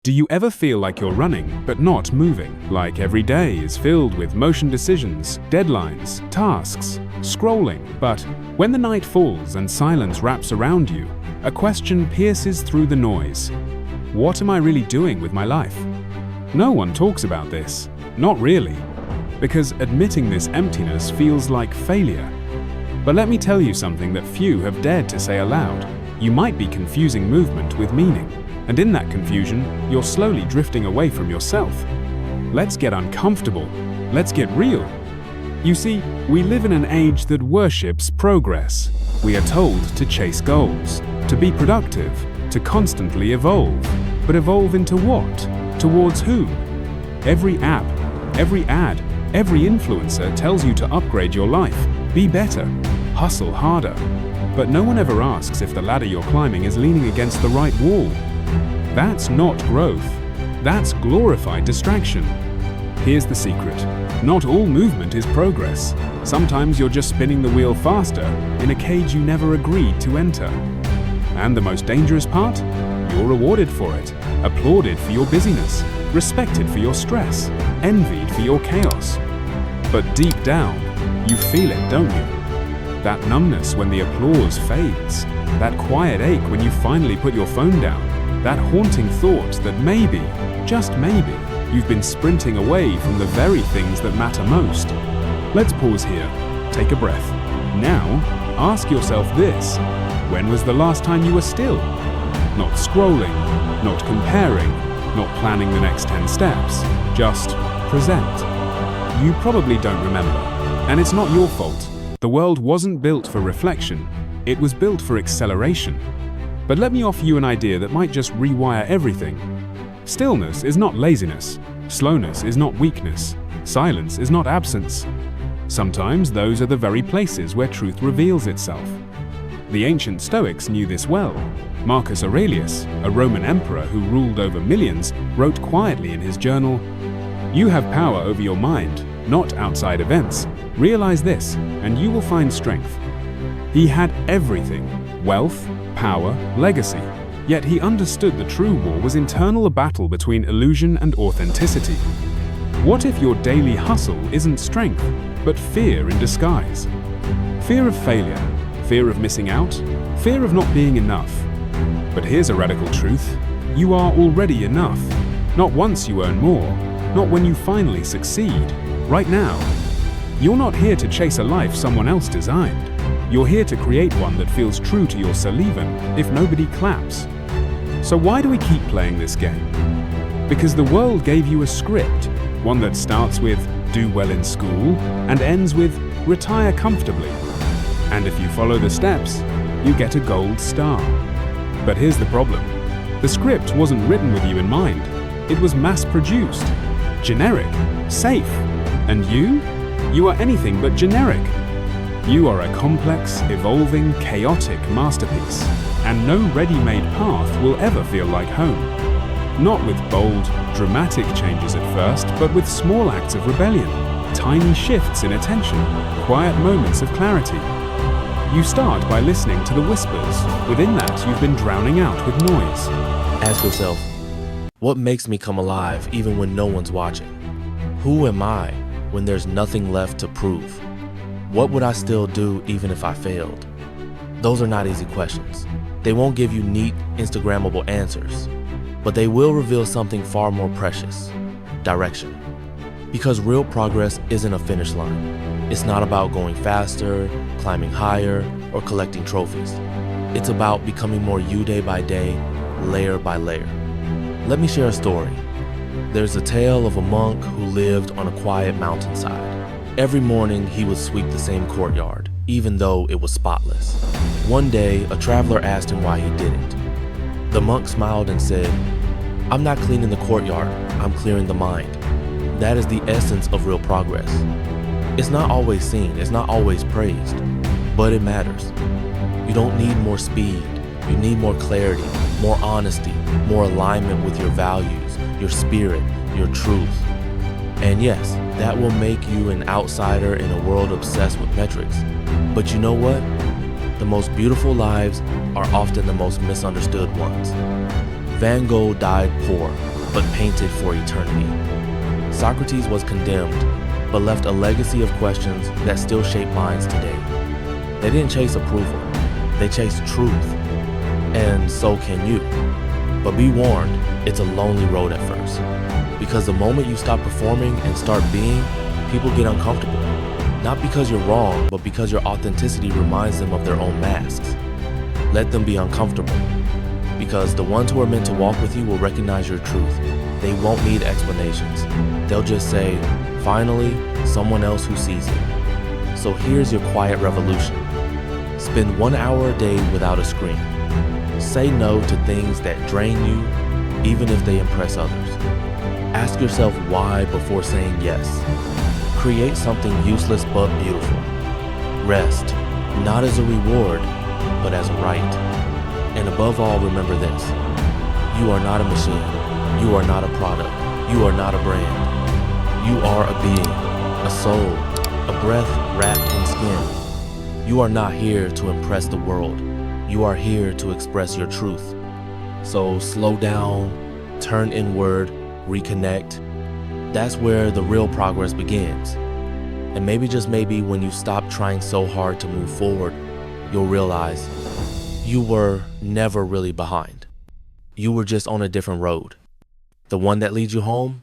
Do you ever feel like you're running, but not moving? Like every day is filled with motion decisions, deadlines, tasks, scrolling. But when the night falls and silence wraps around you, a question pierces through the noise. What am I really doing with my life? No one talks about this. Not really. Because admitting this emptiness feels like failure. But let me tell you something that few have dared to say aloud. You might be confusing movement with meaning. And in that confusion, you're slowly drifting away from yourself. Let's get uncomfortable. Let's get real. You see, we live in an age that worships progress. We are told to chase goals, to be productive, to constantly evolve. But evolve into what? Towards whom? Every app, every ad, every influencer tells you to upgrade your life, be better, hustle harder. But no one ever asks if the ladder you're climbing is leaning against the right wall. That's not growth. That's glorified distraction. Here's the secret. Not all movement is progress. Sometimes you're just spinning the wheel faster in a cage you never agreed to enter. And the most dangerous part? You're rewarded for it, applauded for your busyness, respected for your stress, envied for your chaos. But deep down, you feel it, don't you? That numbness when the applause fades. That quiet ache when you finally put your phone down. That haunting thought that maybe, just maybe, you've been sprinting away from the very things that matter most. Let's pause here, take a breath. Now, ask yourself this. When was the last time you were still? Not scrolling, not comparing, not planning the next 10 steps. Just present. You probably don't remember, and it's not your fault. The world wasn't built for reflection. It was built for acceleration. But let me offer you an idea that might just rewire everything. Stillness is not laziness. Slowness is not weakness. Silence is not absence. Sometimes those are the very places where truth reveals itself. The ancient Stoics knew this well. Marcus Aurelius, a Roman emperor who ruled over millions, wrote quietly in his journal, "You have power over your mind, not outside events. Realize this, and you will find strength." He had everything: wealth, power, legacy. Yet he understood the true war was internal, a battle between illusion and authenticity. What if your daily hustle isn't strength, but fear in disguise? Fear of failure, fear of missing out, fear of not being enough. But here's a radical truth. You are already enough. Not once you earn more, not when you finally succeed. Right now. You're not here to chase a life someone else designed. You're here to create one that feels true to yourself even if nobody claps. So why do we keep playing this game? Because the world gave you a script, one that starts with do well in school and ends with retire comfortably. And if you follow the steps, you get a gold star. But here's the problem. The script wasn't written with you in mind. It was mass-produced, generic, safe. And you? You are anything but generic. You are a complex, evolving, chaotic masterpiece, and no ready-made path will ever feel like home. Not with bold, dramatic changes at first, but with small acts of rebellion, tiny shifts in attention, quiet moments of clarity. You start by listening to the whispers. Within that, you've been drowning out with noise. Ask yourself, what makes me come alive even when no one's watching? Who am I when there's nothing left to prove? What would I still do even if I failed? Those are not easy questions. They won't give you neat, Instagrammable answers, but they will reveal something far more precious: direction. Because real progress isn't a finish line. It's not about going faster, climbing higher, or collecting trophies. It's about becoming more you day by day, layer by layer. Let me share a story. There's a tale of a monk who lived on a quiet mountainside. Every morning he would sweep the same courtyard, even though it was spotless. One day, a traveler asked him why he did it. The monk smiled and said, "I'm not cleaning the courtyard, I'm clearing the mind." That is the essence of real progress. It's not always seen, it's not always praised, but it matters. You don't need more speed, you need more clarity, more honesty, more alignment with your values, your spirit, your truth. And yes, that will make you an outsider in a world obsessed with metrics. But you know what? The most beautiful lives are often the most misunderstood ones. Van Gogh died poor, but painted for eternity. Socrates was condemned, but left a legacy of questions that still shape minds today. They didn't chase approval, they chased truth, and so can you. But be warned, it's a lonely road at first, because the moment you stop performing and start being, people get uncomfortable. Not because you're wrong, but because your authenticity reminds them of their own masks. Let them be uncomfortable, because the ones who are meant to walk with you will recognize your truth. They won't need explanations. They'll just say, finally, someone else who sees it. So here's your quiet revolution. Spend 1 hour a day without a screen. Say no to things that drain you, even if they impress others. Ask yourself why before saying yes. Create something useless but beautiful. Rest, not as a reward, but as a right. And above all, remember this. You are not a machine. You are not a product. You are not a brand. You are a being, a soul, a breath wrapped in skin. You are not here to impress the world. You are here to express your truth. So slow down, turn inward, reconnect. That's where the real progress begins. And maybe, just maybe, when you stop trying so hard to move forward, you'll realize you were never really behind. You were just on a different road. The one that leads you home